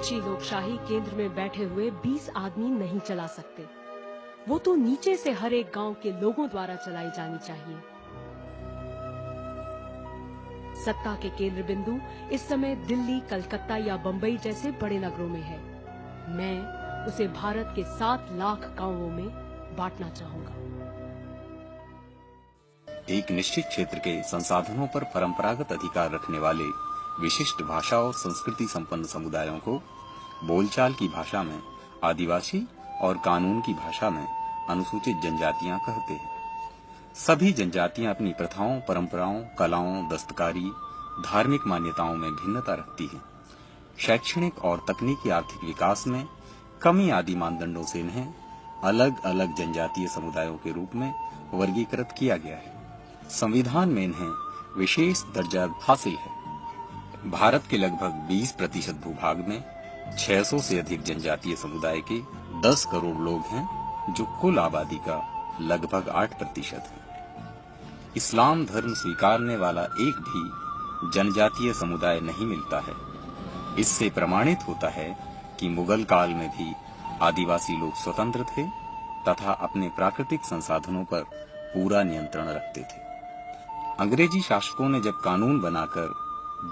सच्ची लोकशाही केंद्र में बैठे हुए 20 आदमी नहीं चला सकते। वो तो नीचे से हर एक गांव के लोगों द्वारा चलाई जानी चाहिए। सत्ता के केंद्र बिंदु इस समय दिल्ली, कलकत्ता या बंबई जैसे बड़े नगरों में है। मैं उसे भारत के 7 लाख गांवों में बांटना चाहूंगा। एक निश्चित क्षेत्र के संसाधनों पर परंपरागत अधिकार रखने वाले विशिष्ट भाषा और संस्कृति संपन्न समुदायों को बोलचाल की भाषा में आदिवासी और कानून की भाषा में अनुसूचित जनजातियां कहते हैं। सभी जनजातियां अपनी प्रथाओं, परंपराओं, कलाओं, दस्तकारी, धार्मिक मान्यताओं में भिन्नता रखती हैं। शैक्षणिक और तकनीकी आर्थिक विकास में कमी आदि मानदंडों से इन्हें अलग अलग जनजातीय समुदायों के रूप में वर्गीकृत किया गया है। संविधान में इन्हें विशेष दर्जा हासिल है। भारत के लगभग 20% भूभाग में 600 से अधिक जनजातीय समुदाय के 10 करोड़ लोग हैं, जो कुल आबादी का लगभग 8% है। इस्लाम धर्म स्वीकारने वाला एक भी जनजातीय समुदाय नहीं मिलता है। इससे प्रमाणित होता है कि मुगल काल में भी आदिवासी लोग स्वतंत्र थे तथा अपने प्राकृतिक संसाधनों पर पूरा नियंत्रण रखते थे। अंग्रेजी शासकों ने जब कानून बनाकर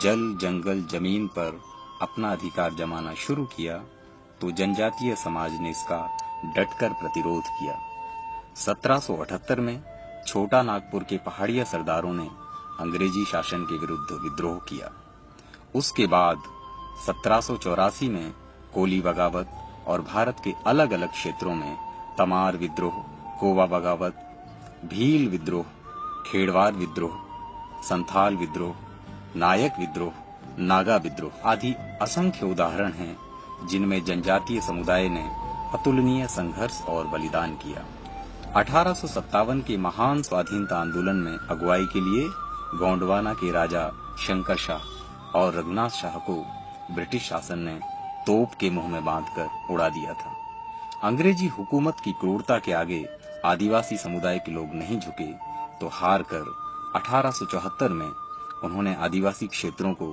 जल, जंगल, जमीन पर अपना अधिकार जमाना शुरू किया तो जनजातीय समाज ने इसका डटकर प्रतिरोध किया। 1778 में छोटा नागपुर के पहाड़िया सरदारों ने अंग्रेजी शासन के विरुद्ध विद्रोह किया। उसके बाद 1784 में कोली बगावत और भारत के अलग अलग क्षेत्रों में तमार विद्रोह, कोवा बगावत, भील विद्रोह, खेड़वार विद्रोह, संथाल विद्रोह, नायक विद्रोह, नागा विद्रोह आदि असंख्य उदाहरण हैं जिनमें जनजातीय समुदाय ने अतुलनीय संघर्ष और बलिदान किया। 1857 के महान स्वाधीनता आंदोलन में अगुवाई के लिए गोंडवाना के राजा शंकर शाह और रघुनाथ शाह को ब्रिटिश शासन ने तोप के मुंह में बांधकर उड़ा दिया था। अंग्रेजी हुकूमत की क्रूरता के आगे आदिवासी समुदाय के लोग नहीं झुके तो हार कर 1874 में उन्होंने आदिवासी क्षेत्रों को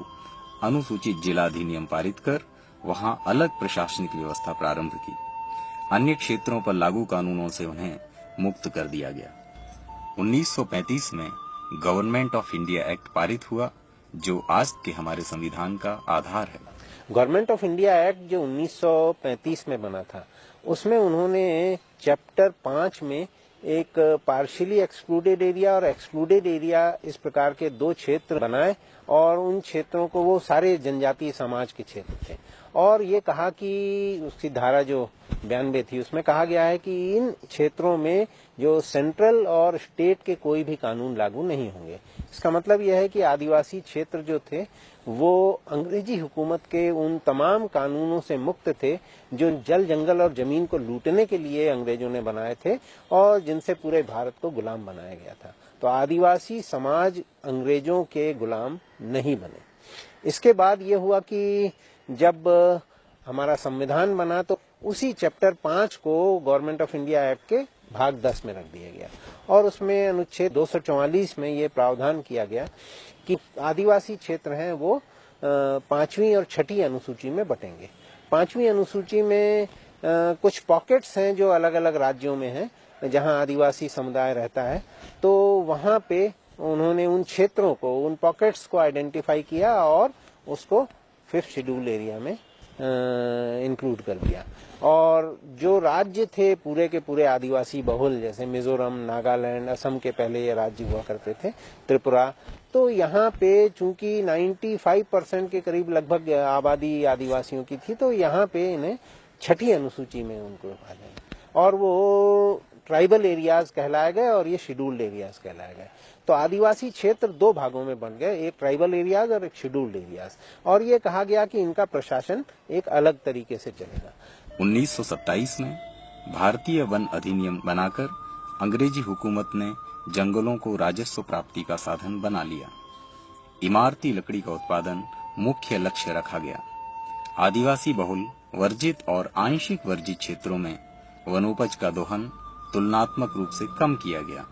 अनुसूचित जिला अधिनियम पारित कर वहां अलग प्रशासनिक व्यवस्था प्रारंभ की। अन्य क्षेत्रों पर लागू कानूनों से उन्हें मुक्त कर दिया गया। 1935 में गवर्नमेंट ऑफ इंडिया एक्ट पारित हुआ, जो आज के हमारे संविधान का आधार है। गवर्नमेंट ऑफ इंडिया एक्ट जो 1935 में बना था, उसमें उन्होंने चैप्टर 5 में एक पार्शियली एक्सक्लूडेड एरिया और एक्सक्लूडेड एरिया इस प्रकार के 2 क्षेत्र बनाए और उन क्षेत्रों को वो सारे जनजातीय समाज के क्षेत्र थे। और ये कहा कि उसकी धारा जो 92 थी उसमें कहा गया है कि इन क्षेत्रों में जो सेंट्रल और स्टेट के कोई भी कानून लागू नहीं होंगे। इसका मतलब यह है कि आदिवासी क्षेत्र जो थे वो अंग्रेजी हुकूमत के उन तमाम कानूनों से मुक्त थे जो जल, जंगल और जमीन को लूटने के लिए अंग्रेजों ने बनाए थे और जिनसे पूरे भारत को गुलाम बनाया गया था। तो आदिवासी समाज अंग्रेजों के गुलाम नहीं बने। इसके बाद ये हुआ कि जब हमारा संविधान बना तो उसी चैप्टर 5 को गवर्नमेंट ऑफ इंडिया एक्ट के भाग 10 में रख दिया गया और उसमें अनुच्छेद 244 में ये प्रावधान किया गया कि आदिवासी क्षेत्र हैं वो 5वीं और 6ठी अनुसूची में बटेंगे। 5वीं अनुसूची में कुछ पॉकेट्स हैं जो अलग अलग राज्यों में हैं जहां आदिवासी समुदाय रहता है, तो वहां पे उन्होंने उन क्षेत्रों को, उन पॉकेट्स को आइडेंटिफाई किया और उसको 5th शेड्यूल एरिया में इंक्लूड कर दिया। और जो राज्य थे पूरे के पूरे आदिवासी बहुल, जैसे मिजोरम, नागालैंड, असम के पहले ये राज्य हुआ करते थे, त्रिपुरा, तो यहाँ पे चूंकि 95% के करीब लगभग आबादी आदिवासियों की थी, तो यहाँ पे इन्हें 6ठी अनुसूची में उनको रखा गया और वो ट्राइबल एरियाज कहलाए गए और ये शेड्यूल्ड एरियाज कहलाए गए। तो आदिवासी क्षेत्र 2 भागों में बन गए, एक ट्राइबल एरियाज और एक शेड्यूल्ड एरियाज, और ये कहा गया कि इनका प्रशासन एक अलग तरीके से चलेगा। 1927 में भारतीय वन अधिनियम बनाकर अंग्रेजी हुकूमत ने जंगलों को राजस्व प्राप्ति का साधन बना लिया। इमारती लकड़ी का उत्पादन मुख्य लक्ष्य रखा गया। आदिवासी बहुल, वर्जित और आंशिक वर्जित क्षेत्रों में वनोपज का दोहन तुलनात्मक रूप से कम किया गया,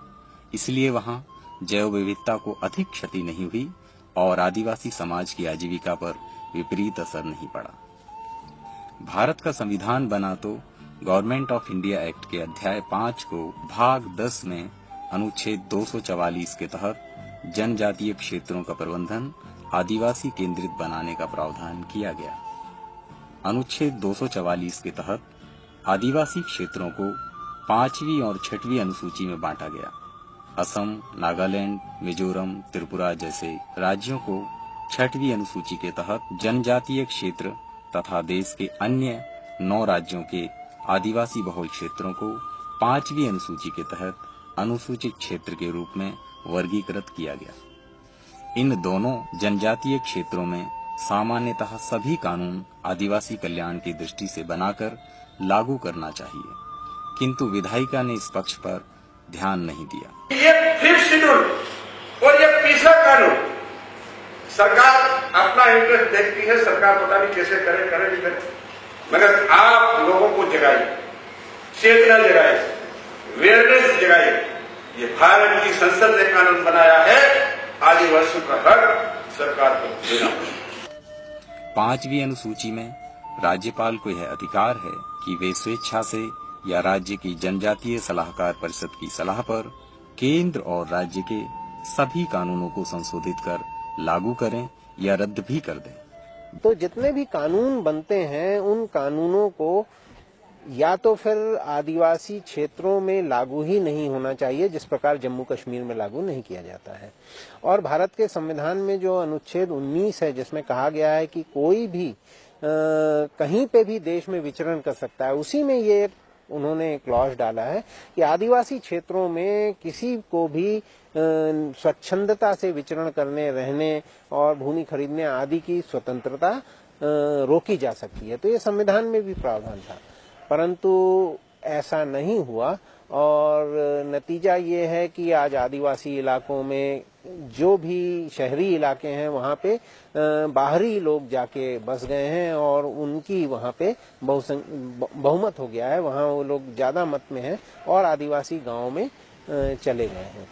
इसलिए वहां जैव विविधता को अधिक क्षति नहीं हुई और आदिवासी समाज की आजीविका पर विपरीत असर नहीं पड़ा। भारत का संविधान बना तो गवर्नमेंट ऑफ इंडिया एक्ट के अध्याय 5 को भाग 10 में अनुच्छेद 244 के तहत जनजातीय क्षेत्रों का प्रबंधन आदिवासी केंद्रित बनाने का प्रावधान किया गया। अनुच्छेद 244 के तहत आदिवासी क्षेत्रों को 5वीं और 6वीं अनुसूची में बांटा गया। असम, नागालैंड, मिजोरम, त्रिपुरा जैसे राज्यों को 6वीं अनुसूची के तहत जनजातीय क्षेत्र तथा देश के अन्य 9 राज्यों के आदिवासी बहुल क्षेत्रों को 5वीं अनुसूची के तहत अनुसूचित क्षेत्र के रूप में वर्गीकृत किया गया। इन दोनों जनजातीय क्षेत्रों में सामान्यतः सभी कानून आदिवासी कल्याण की दृष्टि से बनाकर लागू करना चाहिए, किंतु विधायिका ने इस पक्ष पर ध्यान नहीं दिया। ये 5th शेड्यूल और ये 3रा कानून सरकार अपना इंटरेस्ट देखती है, सरकार पता नहीं कैसे करे नहीं करे, मगर आप लोगों को जगाइए, चेतना जगाइए, अवेयरनेस जगाइए। ये भारत की संसद ने कानून बनाया है, आदिवासियों का हक सरकार को देना। 5वीं अनुसूची में राज्यपाल को यह अधिकार है कि वे स्वेच्छा से या राज्य की जनजातीय सलाहकार परिषद की सलाह पर केंद्र और राज्य के सभी कानूनों को संशोधित कर लागू करें या रद्द भी कर दें। तो जितने भी कानून बनते हैं उन कानूनों को या तो फिर आदिवासी क्षेत्रों में लागू ही नहीं होना चाहिए, जिस प्रकार जम्मू कश्मीर में लागू नहीं किया जाता है। और भारत के संविधान में जो अनुच्छेद 19 है, जिसमें कहा गया है कि कोई भी कहीं पे भी देश में विचरण कर सकता है, उसी में ये उन्होंने क्लॉज डाला है कि आदिवासी क्षेत्रों में किसी को भी स्वच्छंदता से विचरण करने, रहने और भूमि खरीदने आदि की स्वतंत्रता रोकी जा सकती है। तो ये संविधान में भी प्रावधान था, परंतु ऐसा नहीं हुआ और नतीजा ये है कि आज आदिवासी इलाकों में जो भी शहरी इलाके हैं वहाँ पे बाहरी लोग जाके बस गए हैं और उनकी वहाँ पे बहुमत हो गया है, वहाँ वो लोग ज्यादा मत में हैं और आदिवासी गांव में चले गए हैं।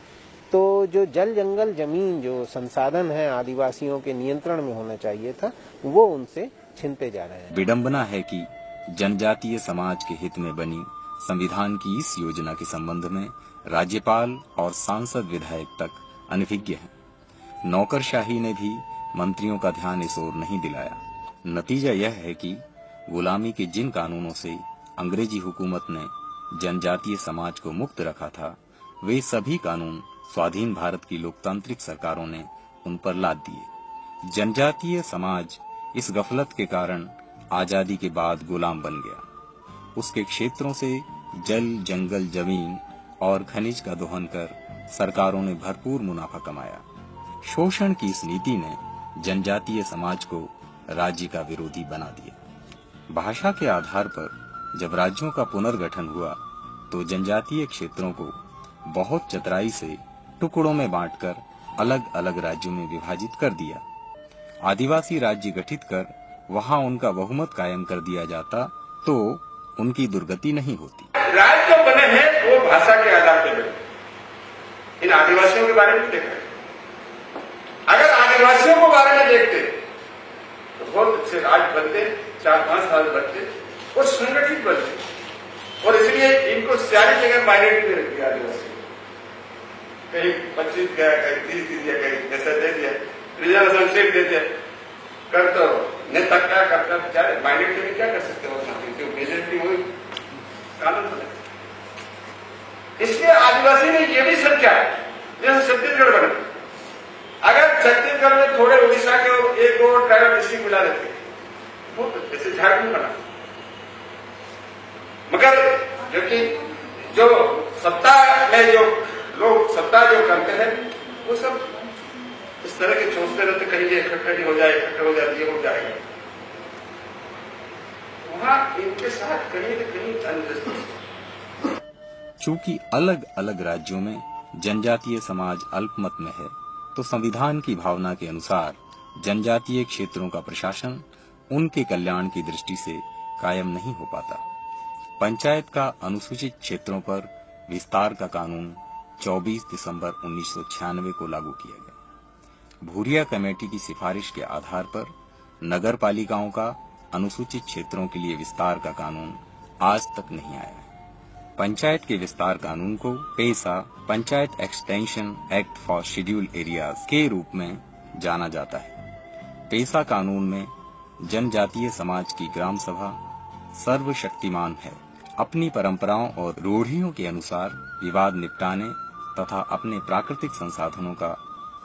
तो जो जल जंगल जमीन जो संसाधन है आदिवासियों के नियंत्रण में होना चाहिए था, वो उनसे छिनते जा रहे हैं। विडंबना है कि जनजातीय समाज के हित में बनी संविधान की इस योजना के संबंध में राज्यपाल और सांसद विधायक तक अनभिज्ञ हैं। नौकरशाही ने भी मंत्रियों का ध्यान इस ओर नहीं दिलाया। नतीजा यह है कि गुलामी के जिन कानूनों से अंग्रेजी हुकूमत ने जनजातीय समाज को मुक्त रखा था, वे सभी कानून स्वाधीन भारत की लोकतांत्रिक सरकारों ने उन पर लाद दिए। जनजातीय समाज इस गफलत के कारण आजादी के बाद गुलाम बन गया। उसके क्षेत्रों से जल, जंगल, जमीन और खनिज का दोहन कर सरकारों ने भरपूर मुनाफा कमाया। शोषण की इस नीति ने जनजातीय समाज को राज्य का विरोधी बना दिया। भाषा के आधार पर जब राज्यों का पुनर्गठन हुआ तो जनजातीय क्षेत्रों को बहुत चतुराई से टुकड़ों में बांटकर अलग अलग राज्यों में विभाजित कर दिया। आदिवासी राज्य गठित कर वहां उनका बहुमत कायम कर दिया जाता तो उनकी दुर्गति नहीं होती। राज्य जो बने हैं वो भाषा के आधार पर बने। इन आदिवासियों के बारे में देखा, अगर आदिवासियों के बारे में देखते तो बहुत अच्छे राज्य बनते, 4-5 साल बनते और संगठित बनते। और इसलिए इनको सारी जगह माइनॉरिटी में रख दिया आदिवासी, कहीं 25 दिया, कहीं 30 दिया, कहीं ऐसा दे दिया, रिजर्वेशन सीट दे दिया, करते हो। नेता क्या करता है बेचारे, माइनॉरिटी में क्या कर सकते हो, मेजोरिटी वही कानून बने। इसलिए आदिवासी ने ये भी सोचा जैसे छत्तीसगढ़ बने, अगर छत्तीसगढ़ में थोड़े उड़ीसा के एक और ट्राइबल डिस्ट्रिक्ट मिला देते, जैसे झारखंड बना, मगर क्योंकि जो सत्ता में जो लोग सत्ता जो करते हैं वो सब इस तरह के सोचते रहते, कहीं ये इकट्ठा हो जाए, ये हो जाएगा। वहां इनके साथ कहीं न कहीं अनजस्टिस। चूंकि अलग अलग राज्यों में जनजातीय समाज अल्पमत में है, तो संविधान की भावना के अनुसार जनजातीय क्षेत्रों का प्रशासन उनके कल्याण की दृष्टि से कायम नहीं हो पाता। पंचायत का अनुसूचित क्षेत्रों पर विस्तार का कानून 24 दिसंबर 1996 को लागू किया गया। भूरिया कमेटी की सिफारिश के आधार पर नगर पालिकाओं का अनुसूचित क्षेत्रों के लिए विस्तार का कानून आज तक नहीं आया। पंचायत के विस्तार कानून को PESA panchayat extension act for scheduled areas के रूप में जाना जाता है। पेसा कानून में जनजातीय समाज की ग्राम सभा सर्वशक्तिमान है। अपनी परंपराओं और रूढ़ियों के अनुसार विवाद निपटाने तथा अपने प्राकृतिक संसाधनों का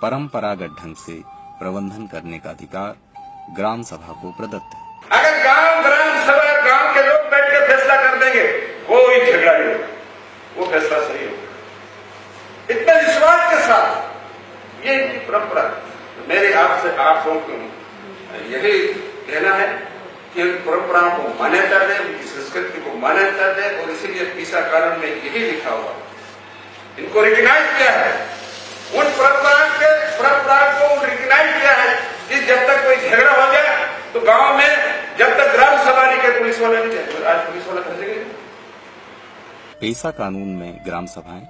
परंपरागत ढंग से प्रबंधन करने का अधिकार ग्राम सभा को प्रदत्त है। अगर ग्राम सभा गांव के लोग बैठ के फैसला कर देंगे, कोई झगड़ा नहीं होगा, वो फैसला सही होगा। इतने विश्वास के साथ ये इनकी परंपरा। मेरे आपसे आप सबको यही कहना है कि उन परंपराओं को मान्यता दे, उनकी संस्कृति को मान्यता दे, और इसीलिए पेसा कानून में यही लिखा हुआ, इनको रिकग्नाइज किया है, उन परंपरा को रिकग्नाइज किया है कि जब तक कोई झगड़ा हो जाए तो गांव में जब तक ग्राम सभा नहीं के पुलिस वाले नहीं जाए। आज पुलिस वाले फंसेंगे। पेसा कानून में ग्राम सभाएं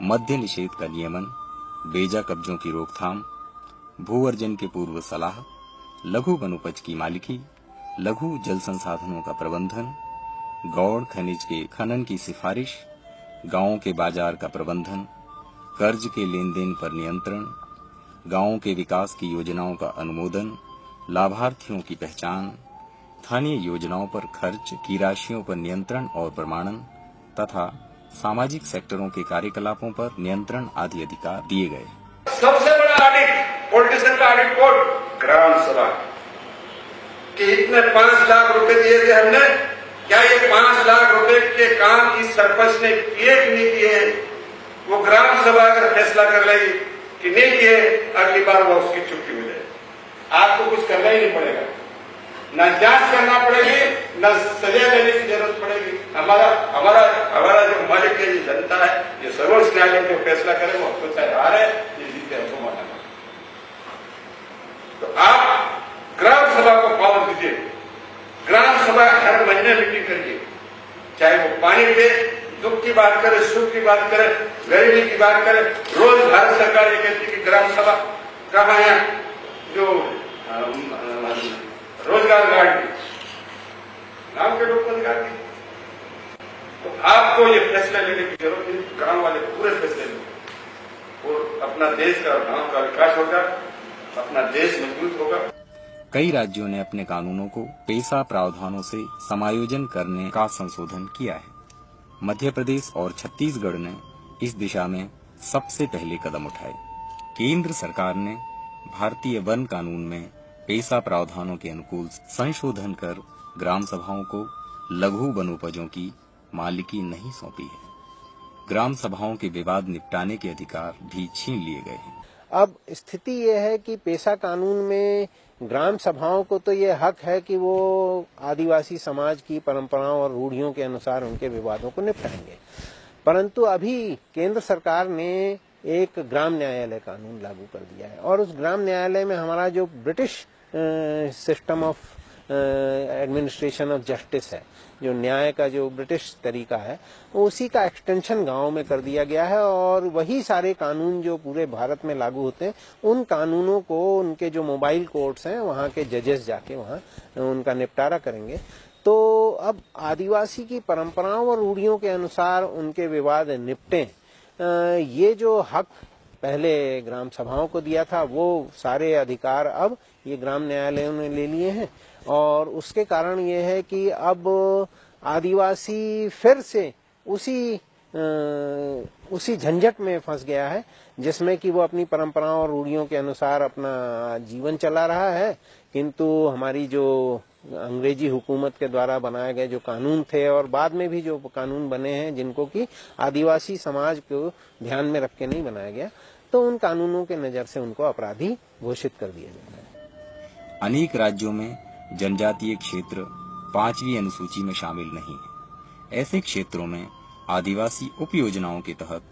मद्य निषेध का नियमन, बेजा कब्जों की रोकथाम, भू अर्जन के पूर्व सलाह, लघु वनोपज की मालिकी, लघु जल संसाधनों का प्रबंधन, गौड़ खनिज के खनन की सिफारिश, गांवों के बाजार का प्रबंधन, कर्ज के लेन देन पर नियंत्रण, गांवों के विकास की योजनाओं का अनुमोदन, लाभार्थियों की पहचान, स्थानीय योजनाओं पर खर्च की राशियों पर नियंत्रण और प्रमाणन तथा सामाजिक सेक्टरों के कार्यकलापों पर नियंत्रण आदि अधिकार दिए गए। सबसे बड़ा ऑडिट पॉलिटिशियन का ऑडिट कोड ग्राम सभा कि इतने 5 लाख रुपए दिए थे हमने, क्या ये 5 लाख रुपए के काम इस सरपंच ने किए कि नहीं किए? वो ग्राम सभा अगर फैसला कर लेगी कि नहीं किए, अगली बार वो उसकी छुट्टी मिले। आपको कुछ करना ही नहीं पड़ेगा, न जांच करना पड़ेगी, न सजा लेने की जरूरत पड़ेगी। हमारा जो मालिक है, ये जनता है, ये सर्वोच्च न्यायालय जो फैसला करे वो हमको चाहे हारे, ये जीते हमको माना। तो आप ग्राम सभा को पावर दीजिए। ग्राम सभा हर महीने मीटिंग करिए, चाहे वो पानी पे दुख की बात करे, सुख की बात करे, गरीबी की बात करे। रोज भारत सरकार ये कहती है कि ग्राम सभा कहाँ है, जो रोजगार गारंटी गांव के लोग को निकालती। तो आपको ये फैसला लेने की जरूरत नहीं, गांव वाले पूरे फैसले लेंगे और अपना देश का और गांव का विकास होगा, अपना देश मजबूत होगा। कई राज्यों ने अपने कानूनों को पेसा प्रावधानों से समायोजन करने का संशोधन किया है। मध्य प्रदेश और छत्तीसगढ़ ने इस दिशा में सबसे पहले कदम उठाए। केंद्र सरकार ने भारतीय वन कानून में पेसा प्रावधानों के अनुकूल संशोधन कर ग्राम सभाओं को लघु वनोपजों की मालिकी नहीं सौंपी है। ग्राम सभाओं के विवाद निपटाने के अधिकार भी छीन लिए गए हैं। अब स्थिति यह है कि पेसा कानून में ग्राम सभाओं को तो ये हक है कि वो आदिवासी समाज की परंपराओं और रूढ़ियों के अनुसार उनके विवादों को निपटाएंगे, परंतु अभी केंद्र सरकार ने एक ग्राम न्यायालय कानून लागू कर दिया है और उस ग्राम न्यायालय में हमारा जो British system of administration of justice है, जो न्याय का जो ब्रिटिश तरीका है, उसी का एक्सटेंशन गांव में कर दिया गया है और वही सारे कानून जो पूरे भारत में लागू होते हैं, उन कानूनों को उनके जो मोबाइल कोर्ट्स हैं वहाँ के जजेस जाके वहाँ उनका निपटारा करेंगे। तो अब आदिवासी की परंपराओं और रूढ़ियों के अनुसार उनके विवाद निपटें, ये जो हक पहले ग्राम सभाओं को दिया था, वो सारे अधिकार अब ये ग्राम न्यायालयों ने ले लिए हैं और उसके कारण ये है कि अब आदिवासी फिर से उसी झंझट में फंस गया है जिसमें कि वो अपनी परंपराओं और रूढ़ियों के अनुसार अपना जीवन चला रहा है, किंतु हमारी जो अंग्रेजी हुकूमत के द्वारा बनाए गए जो कानून थे और बाद में भी जो कानून बने हैं जिनको कि आदिवासी समाज को ध्यान में रख के नहीं बनाया गया, तो उन कानूनों के नजर से उनको अपराधी घोषित कर दिया जाता है। अनेक राज्यों में जनजातीय क्षेत्र 5वीं अनुसूची में शामिल नहीं है। ऐसे क्षेत्रों में आदिवासी उप योजनाओं के तहत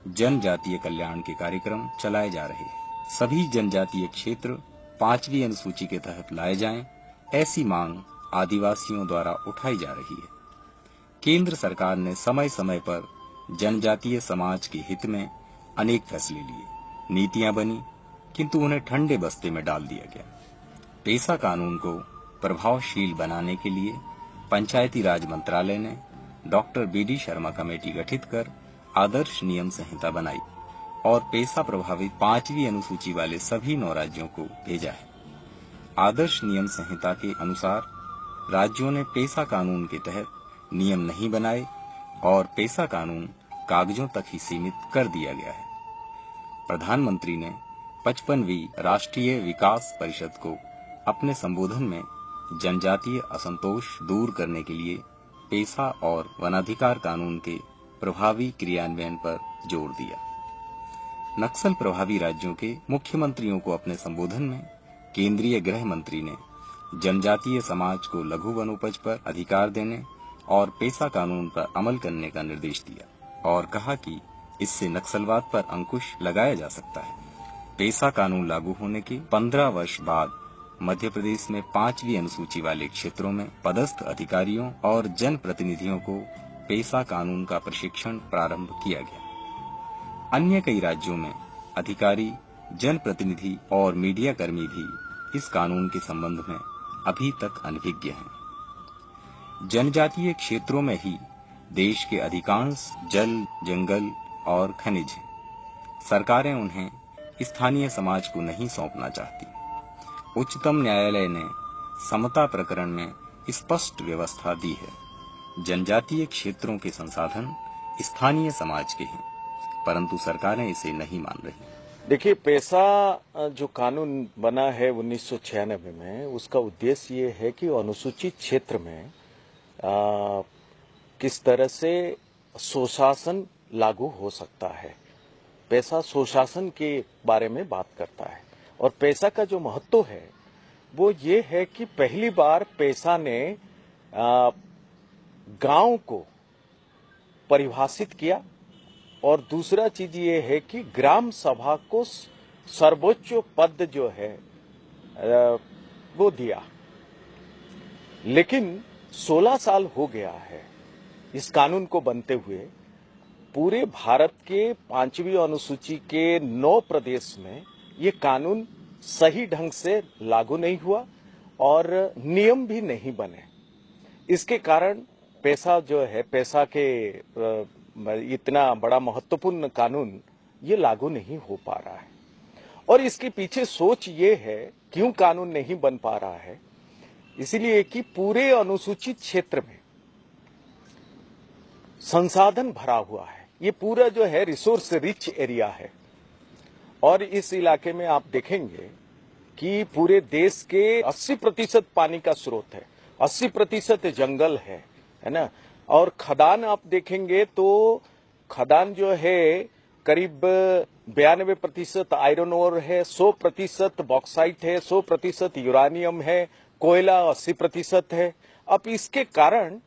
जनजातीय कल्याण के कार्यक्रम चलाए जा रहे हैं। सभी जनजातीय क्षेत्र 5वीं अनुसूची के तहत लाए जाएं, ऐसी मांग आदिवासियों द्वारा उठाई जा रही है। केंद्र सरकार ने समय समय पर जनजातीय समाज के हित में अनेक फैसले लिए, नीतियां बनी, किंतु उन्हें ठंडे बस्ते में डाल दिया गया। पेसा कानून को प्रभावशील बनाने के लिए पंचायती राज मंत्रालय ने डॉक्टर BD शर्मा कमेटी गठित कर आदर्श नियम संहिता बनाई और पेशा प्रभावित 5वीं अनुसूची वाले सभी 9 राज्यों को भेजा है। आदर्श नियम संहिता के अनुसार राज्यों ने पेशा कानून के तहत नियम नहीं बनाए और पेशा कानून कागजों तक ही सीमित कर दिया गया है। प्रधानमंत्री ने 55वीं राष्ट्रीय विकास परिषद को अपने संबोधन में जनजातीय असंतोष दूर करने के लिए पेशा और वनाधिकार कानून के प्रभावी क्रियान्वयन पर जोर दिया। नक्सल प्रभावी राज्यों के मुख्यमंत्रियों को अपने संबोधन में केंद्रीय गृह मंत्री ने जनजातीय समाज को लघु वनोपज पर अधिकार देने और पेशा कानून पर अमल करने का निर्देश दिया और कहा कि इससे नक्सलवाद पर अंकुश लगाया जा सकता है। पेशा कानून लागू होने के 15 वर्ष बाद मध्य प्रदेश में 5वीं अनुसूची वाले क्षेत्रों में पदस्थ अधिकारियों और जनप्रतिनिधियों को पेशा कानून का प्रशिक्षण प्रारंभ किया गया। अन्य कई राज्यों में अधिकारी, जनप्रतिनिधि और मीडिया कर्मी भी इस कानून के संबंध में अभी तक अनभिज्ञ हैं। जनजातीय क्षेत्रों में ही देश के अधिकांश जल, जंगल और खनिज हैं। सरकारें उन्हें स्थानीय समाज को नहीं सौंपना चाहती। उच्चतम न्यायालय ने समता प्रकरण में स्पष्ट व्यवस्था दी है। जनजातीय क्षेत्रों के संसाधन स्थानीय समाज के हैं, परंतु सरकारें इसे नहीं मान रही। देखिए, पेशा जो कानून बना है 1996 में, उसका उद्देश्य ये है कि अनुसूचित क्षेत्र में किस तरह से सुशासन लागू हो सकता है। पेशा सुशासन के बारे में बात करता है और पेशा का जो महत्व है वो ये है कि पहली बार पेशा ने गांव को परिभाषित किया और दूसरा चीज ये है कि ग्राम सभा को सर्वोच्च पद जो है वो दिया। लेकिन 16 साल हो गया है इस कानून को बनते हुए। पूरे भारत के 5वीं अनुसूची के 9 प्रदेश में ये कानून सही ढंग से लागू नहीं हुआ और नियम भी नहीं बने। इसके कारण पेशा जो है, पेशा के इतना बड़ा महत्वपूर्ण कानून ये लागू नहीं हो पा रहा है। और इसके पीछे सोच ये है क्यों कानून नहीं बन पा रहा है, इसलिए कि पूरे अनुसूचित क्षेत्र में संसाधन भरा हुआ है। ये पूरा जो है रिसोर्स रिच एरिया है और इस इलाके में आप देखेंगे कि पूरे देश के 80% पानी का स्रोत है, 80% जंगल है ना। और खदान आप देखेंगे तो खदान जो है करीब 92% आयरन ओर है, 100% बॉक्साइट है, 100% यूरानियम है, कोयला 80% है। अब इसके कारण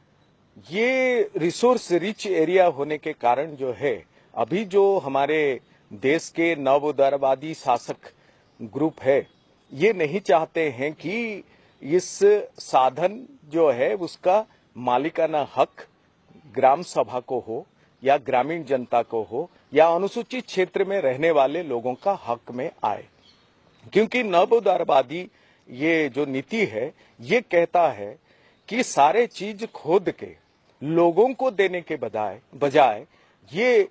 ये रिसोर्स रिच एरिया होने के कारण जो है अभी जो हमारे देश के नव उदारवादी शासक ग्रुप है ये नहीं चाहते हैं कि इस साधन जो है उसका मालिकाना हक ग्राम सभा को हो या ग्रामीण जनता को हो या अनुसूचित क्षेत्र में रहने वाले लोगों का हक में आए। क्योंकि नव उदारवादी ये जो नीति है ये कहता है कि सारे चीज खोद के लोगों को देने के बजाय ये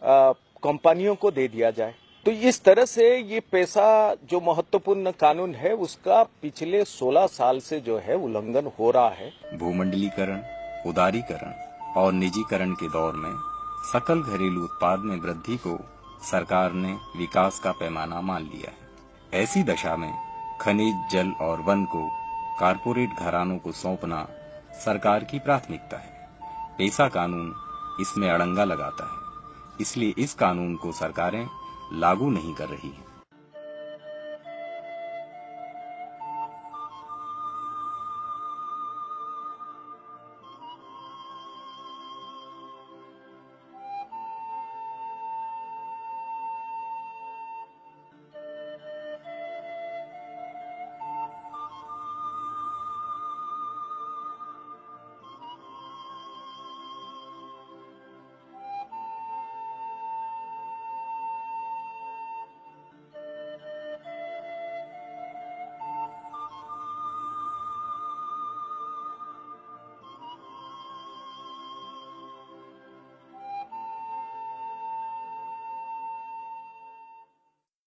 कंपनियों को दे दिया जाए। तो इस तरह से ये पेशा जो महत्वपूर्ण कानून है उसका पिछले 16 साल से जो है उल्लंघन हो रहा है। भूमंडलीकरण, उदारीकरण और निजीकरण के दौर में सकल घरेलू उत्पाद में वृद्धि को सरकार ने विकास का पैमाना मान लिया है। ऐसी दशा में खनिज, जल और वन को कारपोरेट घरानों को सौंपना सरकार की प्राथमिकता है। पेशा कानून इसमें अड़ंगा लगाता है, इसलिए इस कानून को सरकारें लागू नहीं कर रही हैं।